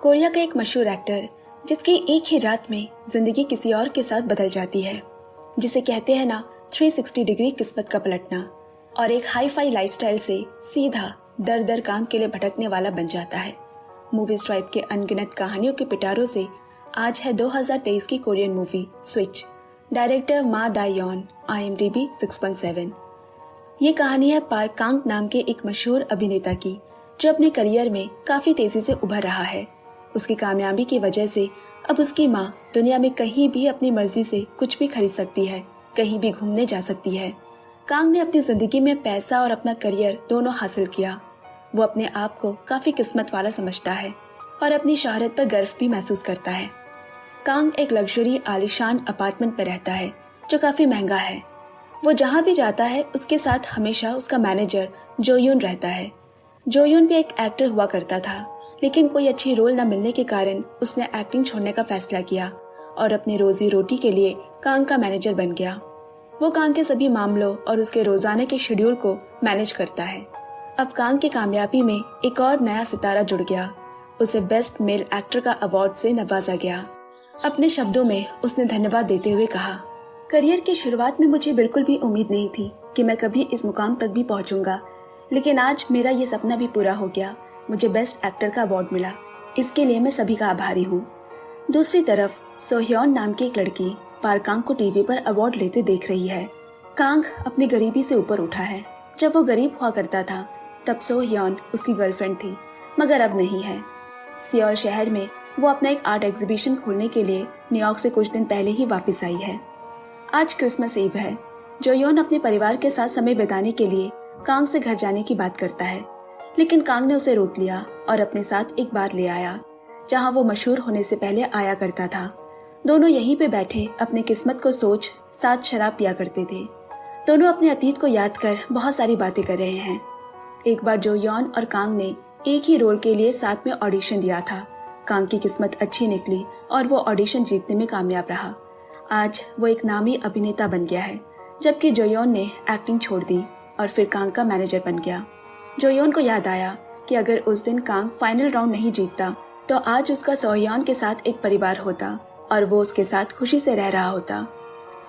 Korea का एक मशहूर एक्टर जिसकी एक ही रात में जिंदगी किसी और के साथ बदल जाती है, जिसे कहते हैं ना 360 डिग्री किस्मत का पलटना, और एक हाई फाई लाइफस्टाइल से सीधा दर दर काम के लिए भटकने वाला बन जाता है। मूवी स्ट्राइप के अनगिनत कहानियों के पिटारों से आज है 2023 की कोरियन मूवी स्विच। डायरेक्टर मा दायोन, IMDb 6.7। ये कहानी है पार्क कांग नाम के एक मशहूर अभिनेता की, जो अपने करियर में काफी तेजी से उभर रहा है। उसकी कामयाबी की वजह से अब उसकी माँ दुनिया में कहीं भी अपनी मर्जी से कुछ भी खरीद सकती है, कहीं भी घूमने जा सकती है। कांग ने अपनी जिंदगी में पैसा और अपना करियर दोनों हासिल किया। वो अपने आप को काफी किस्मत वाला समझता है और अपनी शोहरत पर गर्व भी महसूस करता है। कांग एक लग्जरी आलीशान अपार्टमेंट पर रहता है जो काफी महंगा है। वो जहाँ भी जाता है उसके साथ हमेशा उसका मैनेजर जोयून रहता है। जोयून भी एक एक्टर हुआ करता था, लेकिन कोई अच्छी रोल न मिलने के कारण उसने एक्टिंग छोड़ने का फैसला किया और अपनी रोजी रोटी के लिए कांग का मैनेजर बन गया। वो कांग के सभी मामलों और उसके रोजाना के शेड्यूल को मैनेज करता है। अब कांग की कामयाबी में एक और नया सितारा जुड़ गया। उसे बेस्ट मेल एक्टर का अवार्ड से नवाजा गया। अपने शब्दों में उसने धन्यवाद देते हुए कहा, करियर की शुरुआत में मुझे बिल्कुल भी उम्मीद नहीं थी कि मैं कभी इस मुकाम तक भी पहुंचूंगा, लेकिन आज मेरा ये सपना भी पूरा हो गया। मुझे बेस्ट एक्टर का अवार्ड मिला, इसके लिए मैं सभी का आभारी हूँ। दूसरी तरफ सोह्योन नाम की एक लड़की पार्क कांग को टीवी पर अवार्ड लेते देख रही है। कांग अपनी गरीबी से ऊपर उठा है। जब वो गरीब हुआ करता था तब सोह्योन उसकी गर्लफ्रेंड थी, मगर अब नहीं है। सियोल शहर में वो अपना एक आर्ट एग्जीबिशन खोलने के लिए न्यूयॉर्क से कुछ दिन पहले ही वापस आई है। आज क्रिसमस ईव है। जोयोन अपने परिवार के साथ समय बिताने के लिए कांग से घर जाने की बात करता है, लेकिन कांग ने उसे रोक लिया और अपने साथ एक बार ले आया जहां वो मशहूर होने से पहले आया करता था। दोनों यहीं पे बैठे अपनी किस्मत को सोच साथ शराब पिया करते थे। दोनों अपने अतीत को याद कर बहुत सारी बातें कर रहे हैं। एक बार जोयोन और कांग ने एक ही रोल के लिए साथ में ऑडिशन दिया था। कांग की किस्मत अच्छी निकली और वो ऑडिशन जीतने में कामयाब रहा। आज वो एक नामी अभिनेता बन गया है, जबकि जोयोन ने एक्टिंग छोड़ दी और फिर कांग का मैनेजर बन गया। जोयोन को याद आया कि अगर उस दिन कांग फाइनल राउंड नहीं जीतता तो आज उसका सोह्योन के साथ एक परिवार होता और वो उसके साथ खुशी से रह रहा होता।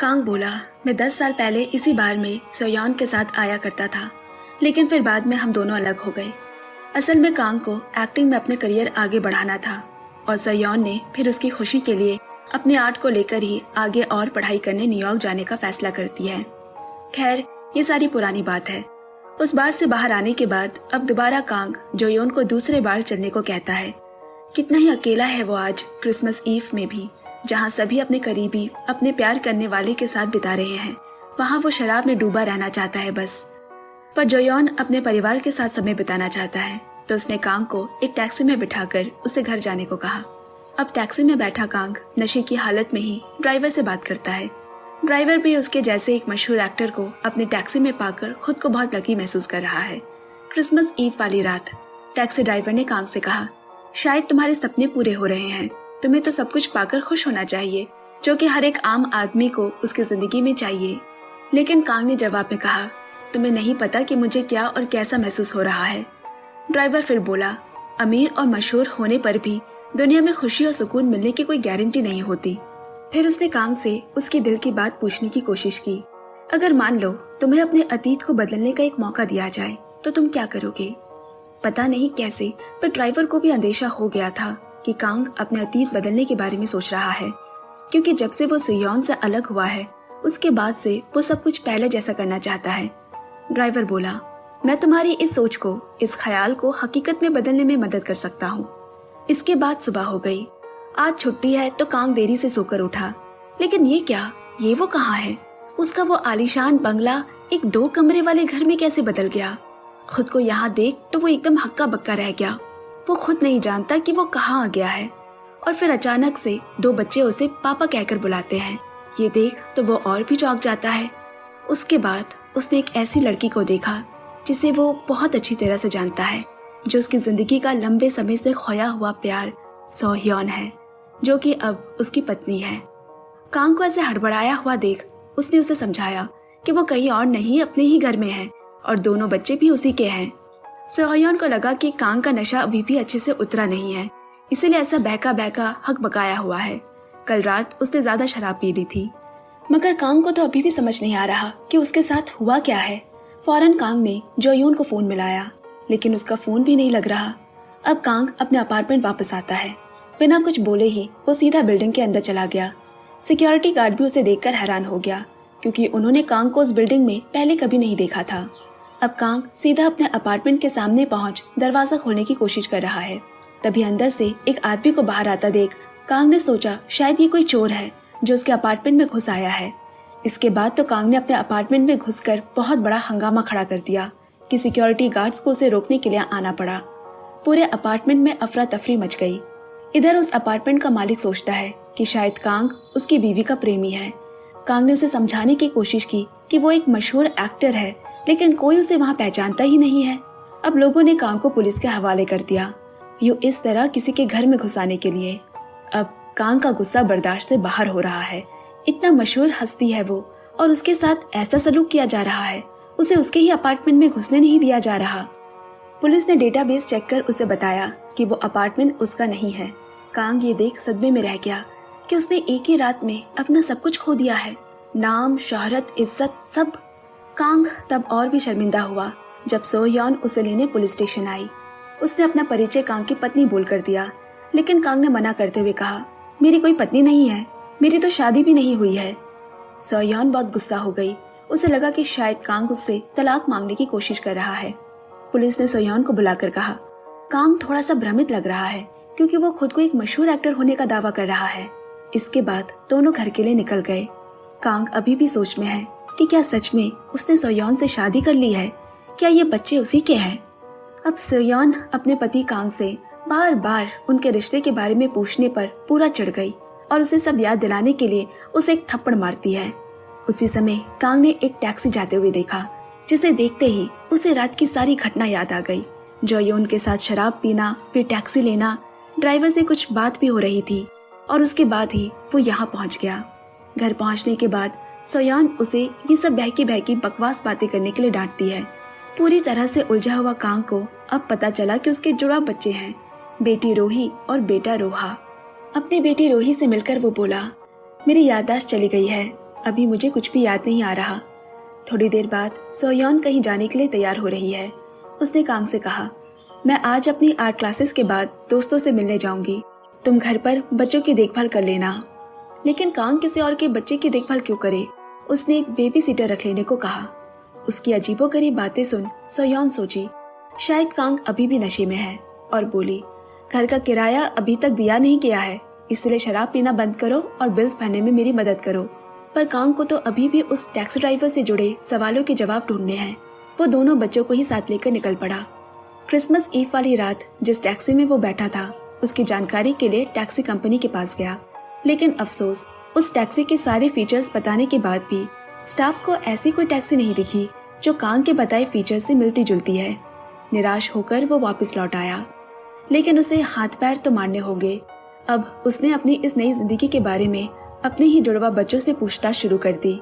कांग बोला, मैं 10 साल पहले इसी बार में सोह्योन के साथ आया करता था, लेकिन फिर बाद में हम दोनों अलग हो गए। असल में कांग को एक्टिंग में अपने करियर आगे बढ़ाना था और सोह्योन ने फिर उसकी खुशी के लिए अपने आर्ट को लेकर ही आगे और पढ़ाई करने न्यूयॉर्क जाने का फैसला करती है। खैर, ये सारी पुरानी बात है। उस बार से बाहर आने के बाद अब दोबारा कांग जोयोन को दूसरे बार चलने को कहता है। कितना ही अकेला है वो आज क्रिसमस ईव में भी, जहाँ सभी अपने करीबी अपने प्यार करने वाले के साथ बिता रहे हैं। वहाँ वो शराब में डूबा रहना चाहता है बस। पर जोयोन अपने परिवार के साथ समय बिताना चाहता है, तो उसने कांग को एक टैक्सी में बिठाकर उसे घर जाने को कहा। अब टैक्सी में बैठा कांग नशे की हालत में ही ड्राइवर से बात करता है। ड्राइवर भी उसके जैसे एक मशहूर एक्टर को अपनी टैक्सी में पाकर खुद को बहुत लकी महसूस कर रहा है। क्रिसमस ईव वाली रात टैक्सी ड्राइवर ने कांग से कहा, शायद तुम्हारे सपने पूरे हो रहे हैं। तुम्हें तो सब कुछ पाकर खुश होना चाहिए, जो कि हर एक आम आदमी को उसकी जिंदगी में चाहिए। लेकिन कांग ने जवाब में कहा, तुम्हें नहीं पता कि मुझे क्या और कैसा महसूस हो रहा है। ड्राइवर फिर बोला, अमीर और मशहूर होने पर भी दुनिया में खुशी और सुकून मिलने की कोई गारंटी नहीं होती। फिर उसने कांग से उसके दिल की बात पूछने की कोशिश की। अगर मान लो तुम्हें अपने अतीत को बदलने का एक मौका दिया जाए तो तुम क्या करोगे? पता नहीं कैसे, पर ड्राइवर को भी अंदेशा हो गया था कि कांग अपने अतीत बदलने के बारे में सोच रहा है, क्योंकि जब से वो सोह्योन से अलग हुआ है उसके बाद से वो सब कुछ पहले जैसा करना चाहता है। ड्राइवर बोला, मैं तुम्हारी इस सोच को, इस ख्याल को हकीकत में बदलने में मदद कर सकता हूँ। इसके बाद सुबह हो गई। आज छुट्टी है तो कांग देरी से सोकर उठा, लेकिन ये क्या, ये वो कहाँ है? उसका वो आलीशान बंगला एक 2 कमरे वाले घर में कैसे बदल गया? खुद को यहाँ देख तो वो एकदम हक्का बक्का रह गया। वो खुद नहीं जानता कि वो कहाँ आ गया है। और फिर अचानक से 2 बच्चे उसे पापा कहकर बुलाते हैं। ये देख तो वो और भी चौंक जाता है। उसके बाद उसने एक ऐसी लड़की को देखा जिसे वो बहुत अच्छी तरह से जानता है, जो उसकी जिंदगी का लंबे समय से खोया हुआ प्यार सोह्योन है, जो कि अब उसकी पत्नी है। कांग को ऐसे हड़बड़ाया हुआ देख उसने उसे समझाया कि वो कहीं और नहीं अपने ही घर में है और दोनों बच्चे भी उसी के हैं। सोह्योन को लगा कि कांग का नशा अभी भी अच्छे से उतरा नहीं है, इसीलिए ऐसा बहका बहका हक बकाया हुआ है। कल रात उसने ज्यादा शराब पी ली थी। मगर कांग को तो अभी भी समझ नहीं आ रहा कि उसके साथ हुआ क्या है। फौरन कांग ने जोयून को फोन मिलाया, लेकिन उसका फोन भी नहीं लग रहा। अब कांग अपने अपार्टमेंट वापस आता है। बिना कुछ बोले ही वो सीधा बिल्डिंग के अंदर चला गया। सिक्योरिटी गार्ड भी उसे देखकर हैरान हो गया, क्योंकि उन्होंने कांग को उस बिल्डिंग में पहले कभी नहीं देखा था। अब कांग सीधा अपने अपार्टमेंट के सामने पहुंच दरवाजा खोलने की कोशिश कर रहा है। तभी अंदर से एक आदमी को बाहर आता देख कांग ने सोचा शायद ये कोई चोर है जो उसके अपार्टमेंट में घुस आया है। इसके बाद तो कांग ने अपने अपार्टमेंट में घुसकर बहुत बड़ा हंगामा खड़ा कर दिया कि सिक्योरिटी गार्ड्स को उसे रोकने के लिए आना पड़ा। पूरे अपार्टमेंट में अफरा तफरी मच गई। इधर उस अपार्टमेंट का मालिक सोचता है कि शायद कांग उसकी बीवी का प्रेमी है। कांग ने उसे समझाने की कोशिश की कि वो एक मशहूर एक्टर है, लेकिन कोई उसे वहाँ पहचानता ही नहीं है। अब लोगों ने कांग को पुलिस के हवाले कर दिया, यूं इस तरह किसी के घर में घुसाने के लिए। अब कांग का गुस्सा बर्दाश्त से बाहर हो रहा है। इतना मशहूर हस्ती है वो, और उसके साथ ऐसा सलूक किया जा रहा है। उसे उसके ही अपार्टमेंट में घुसने नहीं दिया जा रहा। पुलिस ने डेटाबेस चेक कर उसे बताया कि वो अपार्टमेंट उसका नहीं है। कांग ये देख सदमे में रह गया कि उसने एक ही रात में अपना सब कुछ खो दिया है, नाम, शोहरत, इज्जत, सब। कांग तब और भी शर्मिंदा हुआ जब सोहयोन उसे लेने पुलिस स्टेशन आई। उसने अपना परिचय कांग की पत्नी बोलकर दिया, लेकिन कांग ने मना करते हुए कहा, मेरी कोई पत्नी नहीं है, मेरी तो शादी भी नहीं हुई है। सोहयोन बहुत गुस्सा हो गई। उसे लगा कि शायद कांग उससे तलाक मांगने की कोशिश कर रहा है। पुलिस ने सोहयोन को बुलाकर कहा, कांग थोड़ा सा भ्रमित लग रहा है, क्योंकि वो खुद को एक मशहूर एक्टर होने का दावा कर रहा है। इसके बाद दोनों घर के लिए निकल गए। कांग अभी भी सोच में है कि क्या सच में उसने सोहयोन से शादी कर ली है, क्या ये बच्चे उसी के हैं। अब सोहयोन अपने पति कांग से बार बार उनके रिश्ते के बारे में पूछने पर पूरा चढ़ गई और उसे सब याद दिलाने के लिए उसे एक थप्पड़ मारती है। उसी समय कांग ने एक टैक्सी जाते हुए देखा, जिसे देखते ही उसे रात की सारी घटना याद आ गई। जोयोन के साथ शराब पीना, फिर टैक्सी लेना, ड्राइवर से कुछ बात भी हो रही थी, और उसके बाद ही वो यहाँ पहुँच गया। घर पहुँचने के बाद सोहयोन उसे ये सब बहकी बहकी बकवास बातें करने के लिए डांटती है। पूरी तरह से उलझा हुआ कांग को अब पता चला कि उसके जुड़वा बच्चे हैं, बेटी रोही और बेटा रोहा। अपनी बेटी रोही से मिलकर वो बोला, मेरी याददाश्त चली गई है, अभी मुझे कुछ भी याद नहीं आ रहा। थोड़ी देर बाद सोहयोन कहीं जाने के लिए तैयार हो रही है। उसने कांग से कहा, मैं आज अपनी आर्ट क्लासेस के बाद दोस्तों से मिलने जाऊंगी, तुम घर पर बच्चों की देखभाल कर लेना। लेकिन कांग किसी और के बच्चे की देखभाल क्यों करे? उसने एक बेबी सीटर रख लेने को कहा। उसकी अजीबोगरीब बातें सुन सोहयोन सोची शायद कांग अभी भी नशे में है, और बोली, घर का किराया अभी तक दिया नहीं गया है, इसलिए शराब पीना बंद करो और बिल्स भरने में मेरी मदद करो। पर कांग को तो अभी भी उस टैक्सी ड्राइवर से जुड़े सवालों के जवाब ढूंढने हैं। वो दोनों बच्चों को ही साथ लेकर निकल पड़ा। क्रिसमस ईव वाली रात जिस टैक्सी में वो बैठा था, उसकी जानकारी के लिए टैक्सी कंपनी के पास गया, लेकिन अफसोस उस टैक्सी के सारे फीचर्स बताने के बाद भी स्टाफ को ऐसी कोई टैक्सी नहीं दिखी जो कांग के बताए फीचर से मिलती जुलती है। निराश होकर वो वापस लौट आया, लेकिन उसे हाथ पैर तो मारने होंगे। अब उसने अपनी इस नई जिंदगी के बारे में अपने ही जुड़वा बच्चों से पूछताछ शुरू कर दी।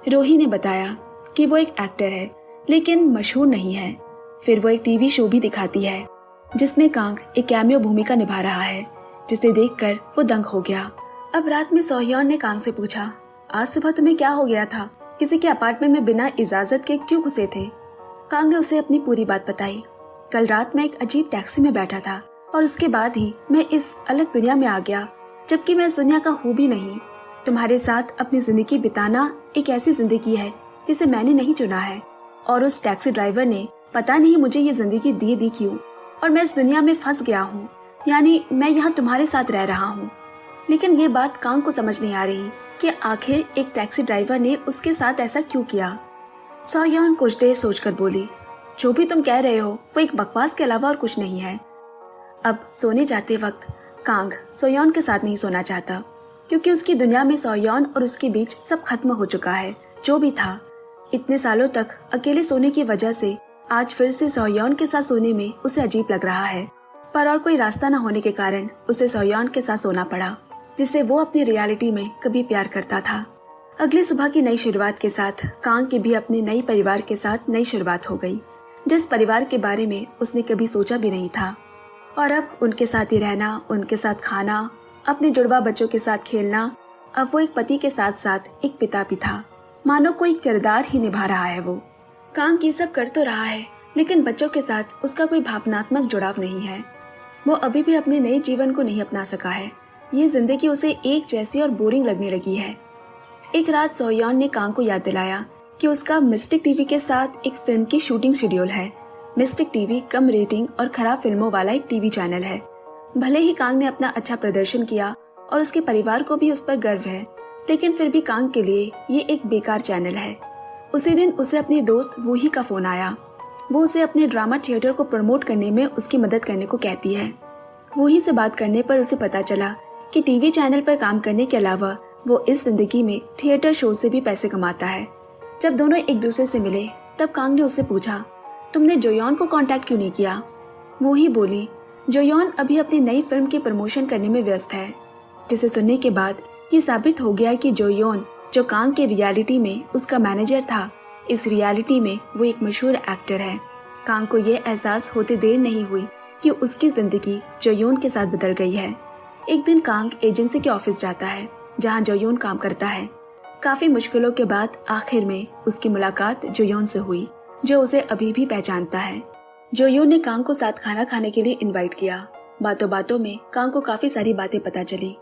रोही ने बताया कि वो एक एक्टर है, लेकिन मशहूर नहीं है। फिर वो एक टीवी शो भी दिखाती है जिसमें कांग एक कैमियो भूमिका निभा रहा है, जिसे देखकर वो दंग हो गया। अब रात में सोहयोन ने कांग से पूछा, आज सुबह तुम्हें क्या हो गया था? किसी के अपार्टमेंट में बिना इजाजत के क्यों घुसे थे? कांग ने उसे अपनी पूरी बात बताई। कल रात मैं एक अजीब टैक्सी में बैठा था, और उसके बाद ही मैं इस अलग दुनिया में आ गया, जबकि मैं इस दुनिया का हूँ भी नहीं। तुम्हारे साथ अपनी जिंदगी बिताना एक ऐसी जिंदगी है जिसे मैंने नहीं चुना है, और उस टैक्सी ड्राइवर ने पता नहीं मुझे ये जिंदगी दी क्यों, और मैं इस दुनिया में फंस गया हूँ, यानी मैं यहाँ तुम्हारे साथ रह रहा हूँ। लेकिन ये बात कांग को समझ नहीं आ रही कि आखिर एक टैक्सी ड्राइवर ने उसके साथ ऐसा क्यों किया। सोहयोन कुछ देर सोचकर बोली, जो भी तुम कह रहे हो वो एक बकवास के अलावा और कुछ नहीं है। अब सोने जाते वक्त कांग सोहयोन के साथ नहीं सोना चाहता, क्योंकि उसकी दुनिया में सोहयोन और उसके बीच सब खत्म हो चुका है। जो भी था, इतने सालों तक अकेले सोने की वजह से आज फिर से सोहयोन के साथ सोने में उसे अजीब लग रहा है। पर और कोई रास्ता न होने के कारण उसे सोहयोन के साथ सोना पड़ा, जिससे वो अपनी रियलिटी में कभी प्यार करता था। अगली सुबह की नई शुरुआत के साथ कांग की भी अपने नई परिवार के साथ नई शुरुआत हो गई, जिस परिवार के बारे में उसने कभी सोचा भी नहीं था। और अब उनके साथ ही रहना, उनके साथ खाना, अपने जुड़वा बच्चों के साथ खेलना, अब वो एक पति के साथ साथ एक पिता भी था। मानो कोई किरदार ही निभा रहा है वो। कांग ये सब कर तो रहा है, लेकिन बच्चों के साथ उसका कोई भावनात्मक जुड़ाव नहीं है। वो अभी भी अपने नए जीवन को नहीं अपना सका है। ये जिंदगी उसे एक जैसी और बोरिंग लगने लगी है। एक रात सोयोन ने कांग को याद दिलाया कि उसका मिस्टिक टीवी के साथ एक फिल्म की शूटिंग शेड्यूल है। मिस्टिक टीवी कम रेटिंग और खराब फिल्मों वाला एक टीवी चैनल है। भले ही कांग ने अपना अच्छा प्रदर्शन किया और उसके परिवार को भी उस पर गर्व है, लेकिन फिर भी कांग के लिए ये एक बेकार चैनल है। उसी दिन उसे अपने दोस्त वूही का फोन आया। वो उसे अपने ड्रामा थिएटर को प्रमोट करने में उसकी मदद करने को कहती है। वूही से बात करने पर उसे पता चला कि टीवी चैनल पर काम करने के अलावा वो इस जिंदगी में थिएटर शो से भी पैसे कमाता है। जब दोनों एक दूसरे से मिले तब कांग ने उससे पूछा, तुमने जोयोन को कांटेक्ट क्यों नहीं किया? वूही बोली, जोयोन अभी अपनी नई फिल्म की प्रमोशन करने में व्यस्त है। जिसे सुनने के बाद ये साबित हो गया कि जोयोन, जो कांग के रियलिटी में उसका मैनेजर था, इस रियलिटी में वो एक मशहूर एक्टर है। कांग को ये एहसास होते देर नहीं हुई कि उसकी जिंदगी जोयोन के साथ बदल गई है। एक दिन कांग एजेंसी के ऑफिस जाता है जहां जोयोन काम करता है। काफी मुश्किलों के बाद आखिर में उसकी मुलाकात जोयोन से हुई, जो उसे अभी भी पहचानता है। जोयोन ने कांग को साथ खाना खाने के लिए इनवाइट किया। बातों बातों में कांग को काफी सारी बातें पता चली।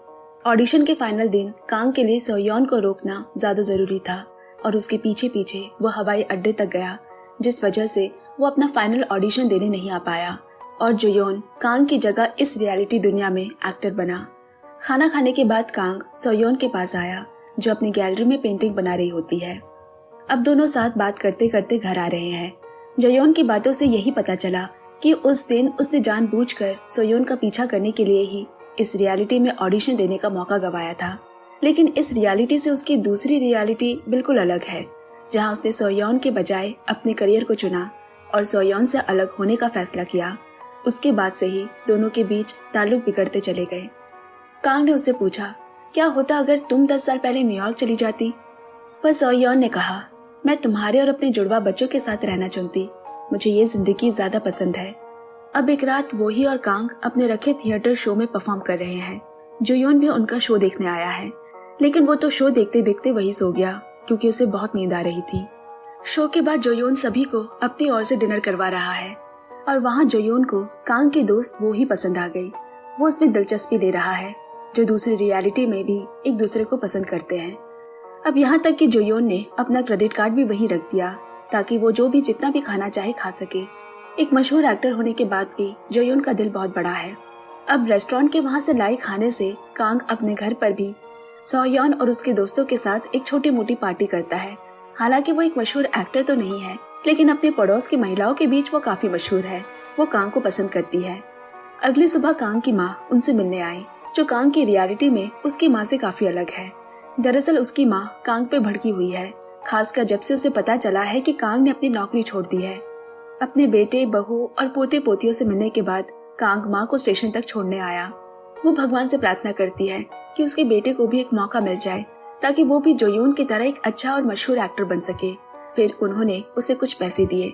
ऑडिशन के फाइनल दिन कांग के लिए सोयोन को रोकना ज्यादा जरूरी था और उसके पीछे पीछे वो हवाई अड्डे तक गया, जिस वजह से वो अपना फाइनल ऑडिशन देने नहीं आ पाया और जोयोन कांग की जगह इस रियलिटी दुनिया में एक्टर बना। खाना खाने के बाद कांग सोयोन के पास आया, जो अपनी गैलरी में पेंटिंग बना रही होती है। अब दोनों साथ बात करते करते घर आ रहे हैं। जोयोन की बातों से यही पता चला कि उस दिन उसने जानबूझकर सोयोन का पीछा करने के लिए ही इस रियलिटी में ऑडिशन देने का मौका गंवाया था। लेकिन इस रियलिटी से उसकी दूसरी रियलिटी बिल्कुल अलग है, जहां उसने सोयोन के बजाय अपने करियर को चुना और सोयोन से अलग होने का फैसला किया। उसके बाद से ही दोनों के बीच ताल्लुक बिगड़ते चले गए। कांग ने उससे पूछा, क्या होता अगर तुम 10 साल पहले न्यूयॉर्क चली जाती? पर सोयोन ने कहा, मैं तुम्हारे और अपने जुड़वा बच्चों के साथ रहना चाहती। मुझे ये जिंदगी ज्यादा पसंद है। अब एक रात वही और कांग अपने रखे थिएटर शो में परफॉर्म कर रहे हैं। जोयोन भी उनका शो देखने आया है, लेकिन वो तो शो देखते देखते वही सो गया क्योंकि उसे बहुत नींद आ रही थी। शो के बाद जोयोन सभी को अपनी ओर से डिनर करवा रहा है और वहाँ जोयोन को कांग की दोस्त वो ही पसंद आ गई। वो उसमें दिलचस्पी ले रहा है, जो दूसरी रियलिटी में भी एक दूसरे को पसंद करते हैं। अब यहाँ तक कि जोयोन ने अपना क्रेडिट कार्ड भी वहीं रख दिया ताकि वो जो भी जितना भी खाना चाहे खा सके। एक मशहूर एक्टर होने के बाद भी जोयोन का दिल बहुत बड़ा है। अब रेस्टोरेंट के वहाँ से लाई खाने से कांग अपने घर पर भी सोयोन और उसके दोस्तों के साथ एक छोटी मोटी पार्टी करता है। हालांकि वो एक मशहूर एक्टर तो नहीं है, लेकिन अपने पड़ोस की महिलाओं के बीच वो काफी मशहूर है। वो कांग को पसंद करती है। अगली सुबह कांग की माँ उनसे मिलने आई, जो कांग की रियलिटी में उसकी माँ से काफी अलग है। दरअसल उसकी माँ कांग पे भड़की हुई है, खासकर जब से उसे पता चला है कि कांग ने अपनी नौकरी छोड़ दी है। अपने बेटे, बहू और पोते पोतियों से मिलने के बाद कांग माँ को स्टेशन तक छोड़ने आया। वो भगवान से प्रार्थना करती है कि उसके बेटे को भी एक मौका मिल जाए ताकि वो भी जोयोन की तरह एक अच्छा और मशहूर एक्टर बन सके। फिर उन्होंने उसे कुछ पैसे दिए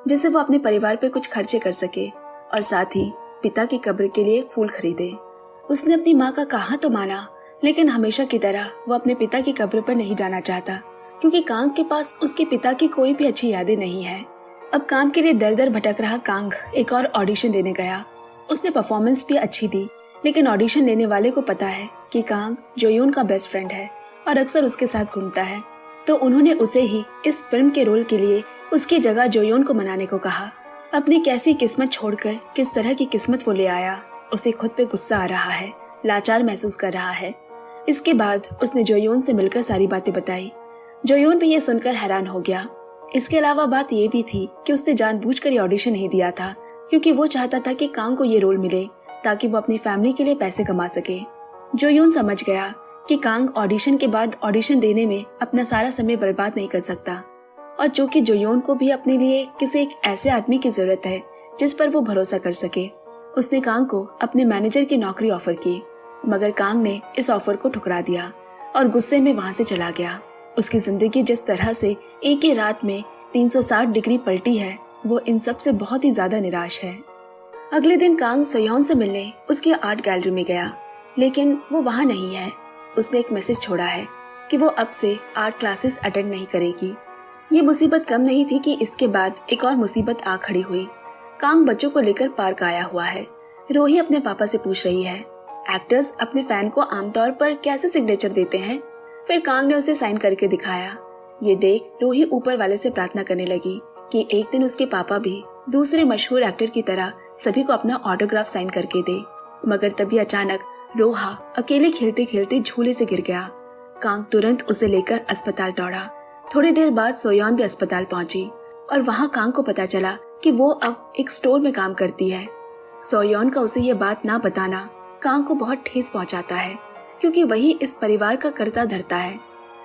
जिससे वो अपने परिवार पे कुछ खर्चे कर सके और साथ ही पिता की कब्र के लिए फूल खरीदे। उसने अपनी माँ का कहा तो माना, लेकिन हमेशा की तरह वो अपने पिता की कब्र पर नहीं जाना चाहता क्योंकि कांग के पास उसके पिता की कोई भी अच्छी यादें नहीं है। अब काम के लिए दर दर भटक रहा कांग एक और ऑडिशन देने गया। उसने परफॉर्मेंस भी अच्छी दी, लेकिन ऑडिशन लेने वाले को पता है कि कांग जोयोन का बेस्ट फ्रेंड है और अक्सर उसके साथ घूमता है, तो उन्होंने उसे ही इस फिल्म के रोल के लिए उसकी जगह जोयोन को मनाने को कहा। अपनी कैसी किस्मत छोड़कर किस तरह की किस्मत वो ले आया, उसे खुद पे गुस्सा आ रहा है, लाचार महसूस कर रहा है। इसके बाद उसने जोयोन से मिलकर सारी बातें बताई। जोयोन भी ये सुनकर हैरान हो गया। इसके अलावा बात ये भी थी कि उसने जानबूझकर ये ऑडिशन नहीं दिया था क्योंकि वो चाहता था कि कांग को ये रोल मिले ताकि वो अपनी फैमिली के लिए पैसे कमा सके। जोयोन समझ गया कि कांग ऑडिशन के बाद ऑडिशन देने में अपना सारा समय बर्बाद नहीं कर सकता और चूंकि जोयोन को भी अपने लिए किसी एक ऐसे आदमी की जरूरत है जिस पर वो भरोसा कर सके, उसने कांग को अपने मैनेजर की नौकरी ऑफर की, मगर कांग ने इस ऑफर को ठुकरा दिया और गुस्से में वहां से चला गया। उसकी जिंदगी जिस तरह से एक ही रात में 360 डिग्री पलटी है, वो इन सब से बहुत ही ज्यादा निराश है। अगले दिन कांग सोयोन से मिलने उसकी आर्ट गैलरी में गया, लेकिन वो वहाँ नहीं है। उसने एक मैसेज छोड़ा है कि वो अब से आर्ट क्लासेस अटेंड नहीं करेगी। ये मुसीबत कम नहीं थी कि इसके बाद एक और मुसीबत आ खड़ी हुई। कांग बच्चों को लेकर पार्क आया हुआ है। रोही अपने पापा से पूछ रही है, एक्टर्स अपने फैन को आमतौर पर कैसे सिग्नेचर देते हैं? फिर कांग ने उसे साइन करके दिखाया। ये देख रोही ऊपर वाले से प्रार्थना करने लगी कि एक दिन उसके पापा भी दूसरे मशहूर एक्टर की तरह सभी को अपना ऑटोग्राफ साइन करके दे। मगर तभी अचानक रोहा अकेले खेलते खेलते झूले से गिर गया। कांग तुरंत उसे लेकर अस्पताल दौड़ा। थोड़ी देर बाद सोयोन भी अस्पताल पहुंची और वहां कांग को पता चला कि वो अब एक स्टोर में काम करती है। सोयोन का उसे ये बात ना बताना कांग को बहुत ठेस पहुंचाता है, क्योंकि वही इस परिवार का कर्ता धर्ता है।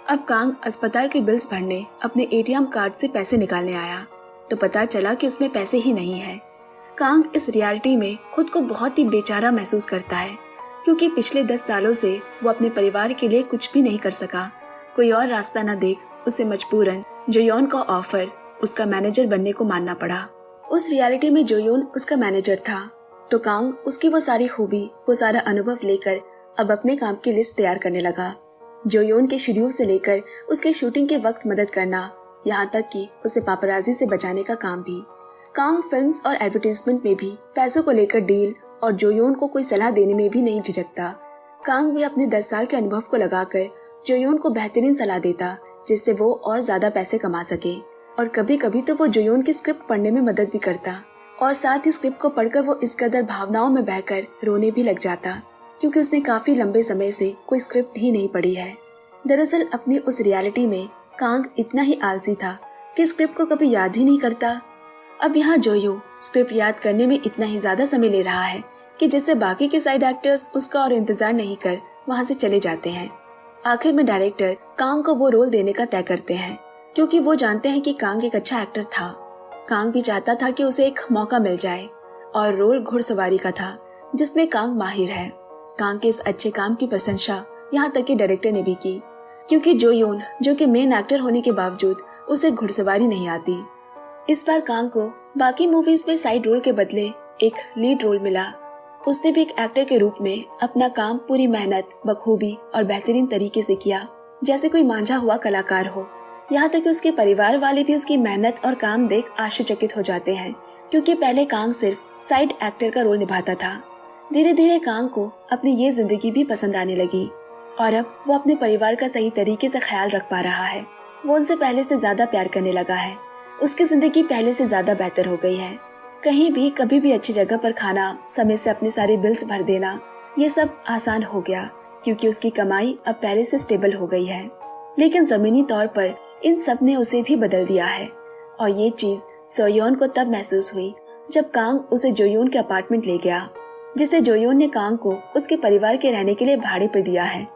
अब कांग अस्पताल के बिल्स भरने अपने एटीएम कार्ड से पैसे निकालने आया तो पता चला कि उसमें पैसे ही नहीं है। कांग इस रियलिटी में खुद को बहुत ही बेचारा महसूस करता है, क्योंकि पिछले 10 सालों से वो अपने परिवार के लिए कुछ भी नहीं कर सका। कोई और रास्ता न देख उसे मजबूरन जोयोन का ऑफर उसका मैनेजर बनने को मानना पड़ा। उस रियलिटी में जोयोन उसका मैनेजर था, तो कांग उसकी वो सारी खूबी, वो सारा अनुभव लेकर अब अपने काम की लिस्ट तैयार करने लगा। जोयोन के शेड्यूल से लेकर उसके शूटिंग के वक्त मदद करना, यहाँ तक कि उसे पापराजी से बचाने का काम भी। कांग फिल्म्स और एडवर्टाइजमेंट में भी पैसों को लेकर डील और जोयोन को कोई सलाह देने में भी नहीं झिझकता। कांग भी अपने 10 साल के अनुभव को लगाकर जोयोन को बेहतरीन सलाह देता, जिससे वो और ज्यादा पैसे कमा सके। और कभी कभी तो वो जोयोन की स्क्रिप्ट पढ़ने में मदद भी करता और साथ ही स्क्रिप्ट को पढ़कर वो इस कदर भावनाओं में बहकर रोने भी लग जाता, क्योंकि उसने काफी लंबे समय से कोई स्क्रिप्ट ही नहीं पढ़ी है। दरअसल अपनी उस रियलिटी में कांग इतना ही आलसी था कि स्क्रिप्ट को कभी याद ही नहीं करता। अब यहाँ जोयो स्क्रिप्ट याद करने में इतना ही ज्यादा समय ले रहा है कि जिससे बाकी के साइड एक्टर्स उसका और इंतजार नहीं कर वहाँ से चले जाते हैं। आखिर में डायरेक्टर कांग को वो रोल देने का तय करते हैं, क्योंकि वो जानते हैं कि कांग एक अच्छा एक्टर था। कांग भी चाहता था कि उसे एक मौका मिल जाए, और रोल घुड़सवारी का था, जिसमें कांग माहिर है। कांग के इस अच्छे काम की प्रशंसा यहाँ तक कि डायरेक्टर ने भी की, क्योंकि जोयोन जो कि मेन एक्टर होने के बावजूद उसे घुड़सवारी नहीं आती। इस बार कांग को बाकी मूवीज में साइड रोल के बदले एक लीड रोल मिला। उसने भी एक एक्टर के रूप में अपना काम पूरी मेहनत, बखूबी और बेहतरीन तरीके से किया, जैसे कोई मांझा हुआ कलाकार हो। यहाँ तक कि उसके परिवार वाले भी उसकी मेहनत और काम देख आश्चर्यचकित हो जाते हैं, क्योंकि पहले कांग सिर्फ साइड एक्टर का रोल निभाता था। धीरे धीरे कांग को अपनी ये जिंदगी भी पसंद आने लगी और अब वो अपने परिवार का सही तरीके से ख्याल रख पा रहा है। वो उनसे पहले से ज्यादा प्यार करने लगा है। उसकी जिंदगी पहले से ज्यादा बेहतर हो गई है। कहीं भी कभी भी अच्छी जगह पर खाना, समय से अपने सारे बिल्स भर देना, ये सब आसान हो गया, क्योंकि उसकी कमाई अब पहले से स्टेबल हो गई है। लेकिन जमीनी तौर पर इन सब ने उसे भी बदल दिया है, और ये चीज सोयोन को तब महसूस हुई जब कांग उसे जोयोन के अपार्टमेंट ले गया, जिसे जोयोन ने कांग को उसके परिवार के रहने के लिए भाड़े पर दिया है।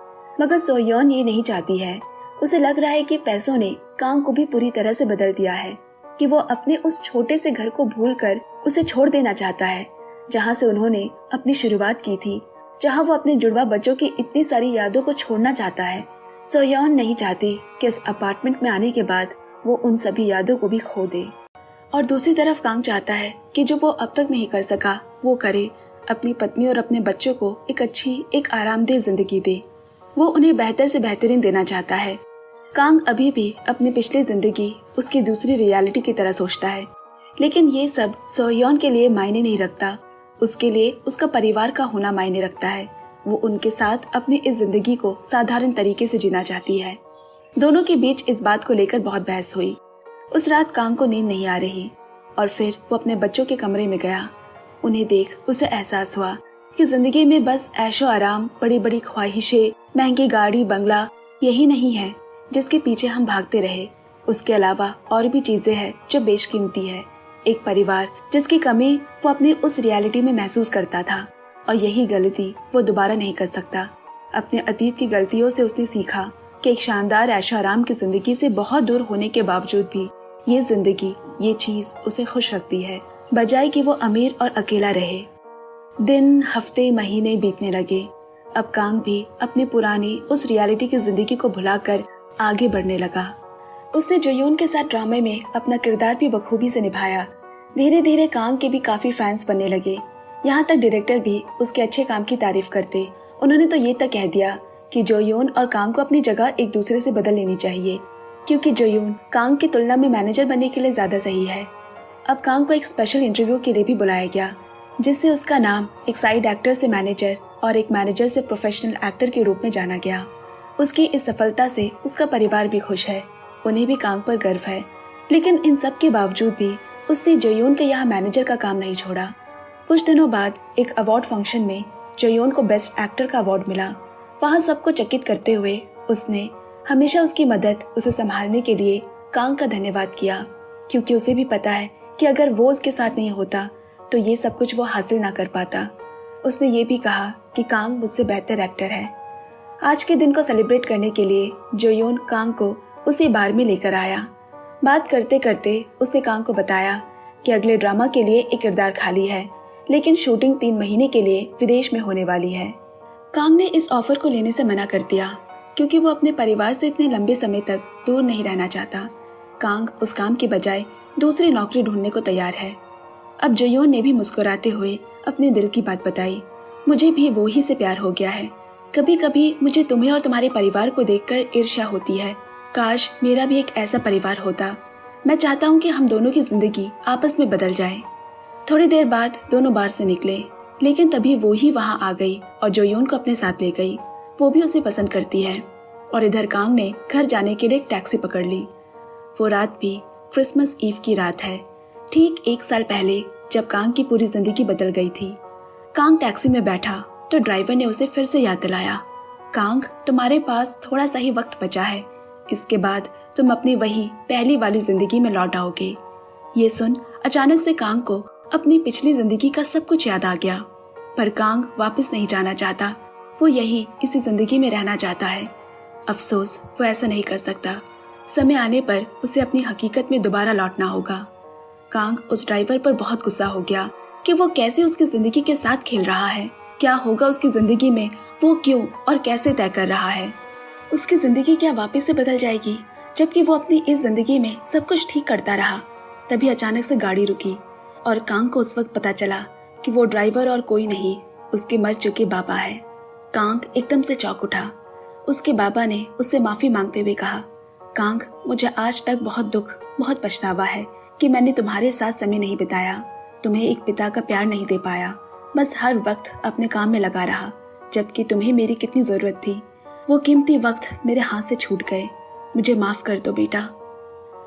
मगर सोयोन ये नहीं चाहती है। उसे लग रहा है कि पैसों ने कांग को भी पूरी तरह से बदल दिया है, कि वो अपने उस छोटे से घर को भूलकर उसे छोड़ देना चाहता है, जहाँ से उन्होंने अपनी शुरुआत की थी, जहाँ वो अपने जुड़वा बच्चों की इतनी सारी यादों को छोड़ना चाहता है। सोयोन नहीं चाहती कि इस अपार्टमेंट में आने के बाद वो उन सभी यादों को भी खो दे। और दूसरी तरफ कांग चाहता है कि जो वो अब तक नहीं कर सका वो करे, अपनी पत्नी और अपने बच्चों को एक अच्छी, एक आरामदेह जिंदगी दे। वो उन्हें बेहतर से बेहतरीन देना चाहता है। कांग अभी भी अपनी पिछली जिंदगी उसकी दूसरी रियलिटी की तरह सोचता है, लेकिन ये सब सोयोन के लिए मायने नहीं रखता। उसके लिए उसका परिवार का होना मायने रखता है। वो उनके साथ अपनी इस जिंदगी को साधारण तरीके से जीना चाहती है। दोनों के बीच इस बात को लेकर बहुत बहस हुई। उस रात कांग को नींद नहीं आ रही और फिर वो अपने बच्चों के कमरे में गया। उन्हें देख उसे एहसास हुआ कि जिंदगी में बस ऐशो आराम, बड़ी बड़ी ख्वाहिशें, महंगी गाड़ी, बंगला यही नहीं है जिसके पीछे हम भागते रहे। उसके अलावा और भी चीजें हैं जो बेशकीमती है। एक परिवार जिसकी कमी वो अपनी उस रियलिटी में महसूस करता था, और यही गलती वो दोबारा नहीं कर सकता। अपने अतीत की गलतियों से उसने सीखा कि एक शानदार ऐशो आराम की जिंदगी से बहुत दूर होने के बावजूद भी ये जिंदगी, ये चीज उसे खुश रखती है, बजाय कि वो अमीर और अकेला रहे। दिन, हफ्ते, महीने बीतने लगे। अब कांग भी अपनी पुरानी उस रियलिटी की जिंदगी को भुलाकर आगे बढ़ने लगा। उसने जोयोन के साथ ड्रामे में अपना किरदार भी बखूबी से निभाया। धीरे धीरे कांग के भी काफी फैंस बनने लगे। यहाँ तक डायरेक्टर भी उसके अच्छे काम की तारीफ करते। उन्होंने तो ये तक कह दिया कि जोयोन और कांग को अपनी जगह एक दूसरे से बदल लेनी चाहिए, क्योंकि जोयोन कांग की तुलना में मैनेजर बनने के लिए ज्यादा सही है। अब कांग को एक स्पेशल इंटरव्यू के लिए भी बुलाया गया, जिससे उसका नाम एक साइड एक्टर से मैनेजर और एक मैनेजर से प्रोफेशनल एक्टर के रूप में जाना गया। उसकी इस सफलता से उसका परिवार भी खुश है, उन्हें भी कांग पर गर्व है। लेकिन इन सब के बावजूद भी उसने जोयोन के यहाँ मैनेजर का काम नहीं छोड़ा। कुछ दिनों बाद एक अवार्ड फंक्शन में जोयोन को बेस्ट एक्टर का अवार्ड मिला। वहाँ सबको चकित करते हुए उसने हमेशा उसकी मदद, उसे संभालने के लिए कांग का धन्यवाद किया, क्योंकि उसे भी पता है कि अगर वो उसके साथ नहीं होता तो ये सब कुछ वो हासिल ना कर पाता। उसने ये भी कहा कि कांग मुझसे बेहतर एक्टर है। आज के दिन को सेलिब्रेट करने के लिए जोयोन कांग को उसी बार में लेकर आया। बात करते करते उसने कांग को बताया कि अगले ड्रामा के लिए एक किरदार खाली है, लेकिन शूटिंग 3 महीने के लिए विदेश में होने वाली है। कांग ने इस ऑफर को लेने से मना कर दिया, क्योंकि वो अपने परिवार से इतने लंबे समय तक दूर नहीं रहना चाहता। कांग उस काम के बजाय दूसरी नौकरी ढूंढने को तैयार है। अब जोयोन ने भी मुस्कुराते हुए अपने दिल की बात बताई। मुझे भी वो ही से प्यार हो गया है। कभी कभी मुझे तुम्हें और तुम्हारे परिवार को देखकर ईर्ष्या होती है। काश मेरा भी एक ऐसा परिवार होता। मैं चाहता हूँ कि हम दोनों की जिंदगी आपस में बदल जाए। थोड़ी देर बाद दोनों बार से निकले, लेकिन तभी वो ही वहाँ आ गई और जोयोन को अपने साथ ले गई। वो भी उसे पसंद करती है। और इधर कांग ने घर जाने के लिए एक टैक्सी पकड़ ली। वो रात भी क्रिसमस ईव की रात है, ठीक 1 साल पहले, जब कांग की पूरी जिंदगी बदल गई थी। कांग टैक्सी में बैठा तो ड्राइवर ने उसे फिर से याद दिलाया, कांग तुम्हारे पास थोड़ा सा ही वक्त बचा है, इसके बाद तुम अपनी वही पहली वाली जिंदगी में लौट आओगे। ये सुन अचानक से कांग को अपनी पिछली जिंदगी का सब कुछ याद आ गया। पर कांग वापस नहीं जाना चाहता। वो यही इसी जिंदगी में रहना चाहता है। अफसोस वो ऐसा नहीं कर सकता। समय आने पर उसे अपनी हकीकत में दोबारा लौटना होगा। कांग उस ड्राइवर पर बहुत गुस्सा हो गया कि वो कैसे उसकी जिंदगी के साथ खेल रहा है। क्या होगा उसकी जिंदगी में, वो क्यों और कैसे तय कर रहा है। उसकी जिंदगी क्या वापस से बदल जाएगी, जबकि वो अपनी इस जिंदगी में सब कुछ ठीक करता रहा। तभी अचानक से गाड़ी रुकी और कांग को उस वक्त पता चला कि वो ड्राइवर और कोई नहीं, उसके मर चुके बाबा है। कांग एकदम से चौंक उठा। उसके बाबा ने उससे माफी मांगते हुए कहा, कांग मुझे आज तक बहुत दुख, बहुत पछतावा है कि मैंने तुम्हारे साथ समय नहीं बिताया, तुम्हें एक पिता का प्यार नहीं दे पाया, बस हर वक्त अपने काम में लगा रहा, जबकि तुम्हें मेरी कितनी जरूरत थी। वो कीमती वक्त मेरे हाथ से छूट गए, मुझे माफ कर दो बेटा।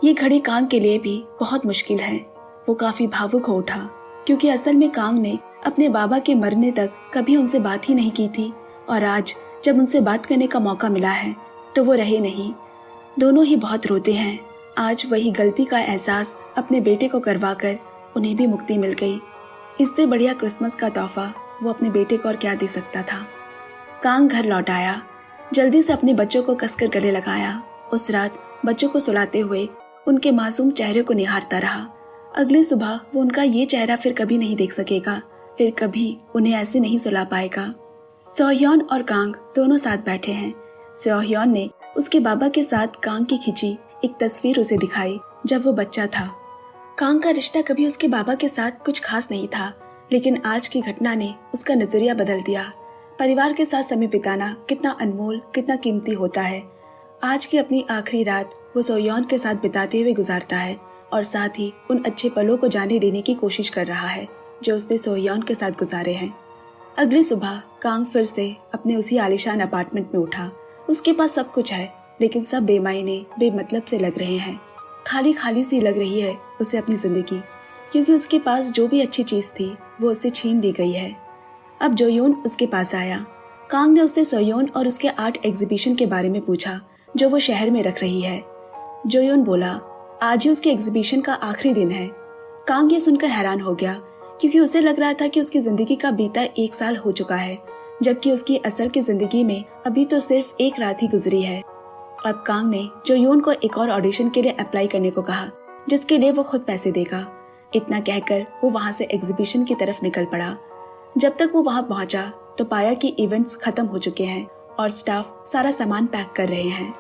ये घड़ी कांग के लिए भी बहुत मुश्किल है। वो काफी भावुक हो उठा, क्योंकि असल में कांग ने अपने बाबा के मरने तक कभी उनसे बात ही नहीं की थी, और आज जब उनसे बात करने का मौका मिला है तो वो रहे नहीं। दोनों ही बहुत रोते हैं। आज वही गलती का एहसास अपने बेटे को करवाकर उन्हें भी मुक्ति मिल गई। इससे बढ़िया क्रिसमस का तोहफा वो अपने बेटे को और क्या दे सकता था। कांग घर लौट आया, जल्दी से अपने बच्चों को कसकर गले लगाया। उस रात बच्चों को सुलाते हुए उनके मासूम चेहरे को निहारता रहा। अगली सुबह वो उनका ये चेहरा फिर कभी नहीं देख सकेगा, फिर कभी उन्हें ऐसे नहीं सुला पाएगा। सोह्योन और कांग दोनों साथ बैठे हैं। सोह्योन ने उसके बाबा के साथ कांग की खींची एक तस्वीर उसे दिखाई जब वो बच्चा था। कांग का रिश्ता कभी उसके बाबा के साथ कुछ खास नहीं था, लेकिन आज की घटना ने उसका नजरिया बदल दिया। परिवार के साथ समय बिताना कितना अनमोल, कितना कीमती होता है। आज की अपनी आखिरी रात वो सोह्योन के साथ बिताते हुए गुजारता है और साथ ही उन अच्छे पलों को जाने देने की कोशिश कर रहा है जो उसने सोह्योन के साथ गुजारे हैं। अगली सुबह कांग फिर से अपने उसी आलीशान अपार्टमेंट में उठा। उसके पास सब कुछ है, लेकिन सब बेमायने, बेमतलब से लग रहे हैं। खाली खाली सी लग रही है उसे अपनी जिंदगी, क्योंकि उसके पास जो भी अच्छी चीज थी वो उससे छीन ली गई है। अब जोयोन उसके पास आया। कांग ने उससे सोह्योन और उसके आर्ट एग्जीबिशन के बारे में पूछा जो वो शहर में रख रही है। जोयोन बोला, आज ही उसके एग्जीबिशन का आखिरी दिन है। कांग ये सुनकर हैरान हो गया, क्योंकि उसे लग रहा था कि उसकी जिंदगी का बीता 1 साल हो चुका है, जबकि उसकी असल की जिंदगी में अभी तो सिर्फ 1 रात ही गुजरी है। अब कांग ने जोयोन को एक और ऑडिशन के लिए अप्लाई करने को कहा, जिसके लिए वो खुद पैसे देगा। इतना कहकर वो वहाँ से एग्जीबिशन की तरफ निकल पड़ा। जब तक वो वहाँ पहुंचा तो पाया कि इवेंट्स खत्म हो चुके हैं और स्टाफ सारा सामान पैक कर रहे हैं।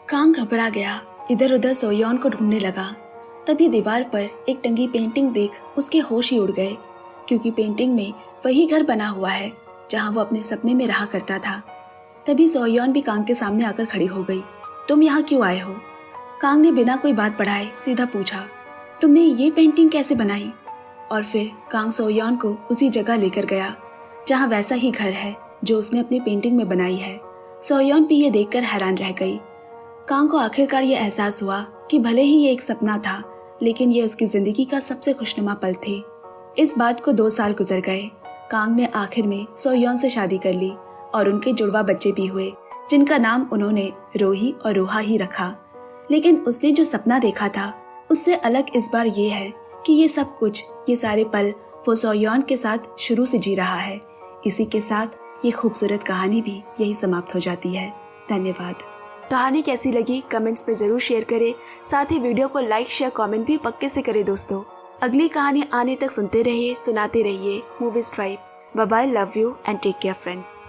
कांग घबरा गया, इधर उधर सोह्योन को ढूंढने लगा। तभी दीवार पर एक टंगी पेंटिंग देख उसके होश ही उड़ गए। क्योंकि पेंटिंग में वही घर बना हुआ है जहाँ वो अपने सपने में रहा करता था। तभी सोह्योन भी कांग के सामने आकर खड़ी हो गई। तुम यहाँ क्यों आए हो? कांग ने बिना कोई बात बढ़ाए सीधा पूछा, तुमने ये पेंटिंग कैसे बनाई? और फिर कांग सोह्योन को उसी जगह लेकर गया जहाँ वैसा ही घर है जो उसने अपनी पेंटिंग में बनाई है। सोह्योन भी ये देखकर हैरान रह गई। कांग को आखिरकार ये एहसास हुआ कि भले ही ये एक सपना था, लेकिन ये उसकी जिंदगी का सबसे खुशनुमा पल थे। इस बात को 2 साल गुजर गए। कांग ने आखिर में सोह्योन से शादी कर ली और उनके जुड़वा बच्चे भी हुए, जिनका नाम उन्होंने रोही और रोहा ही रखा। लेकिन उसने जो सपना देखा था उससे अलग इस बार ये है कि ये सब कुछ, ये सारे पल वो सोह्योन के साथ शुरू से जी रहा है। इसी के साथ ये खूबसूरत कहानी भी यही समाप्त हो जाती है। धन्यवाद। कहानी कैसी लगी कमेंट्स में जरूर शेयर करें। साथ ही वीडियो को लाइक शेयर कमेंट भी पक्के से करें दोस्तों। अगली कहानी आने तक सुनते रहिए, सुनाते रहिए Movies Tribe. Bye bye, love you and take care friends.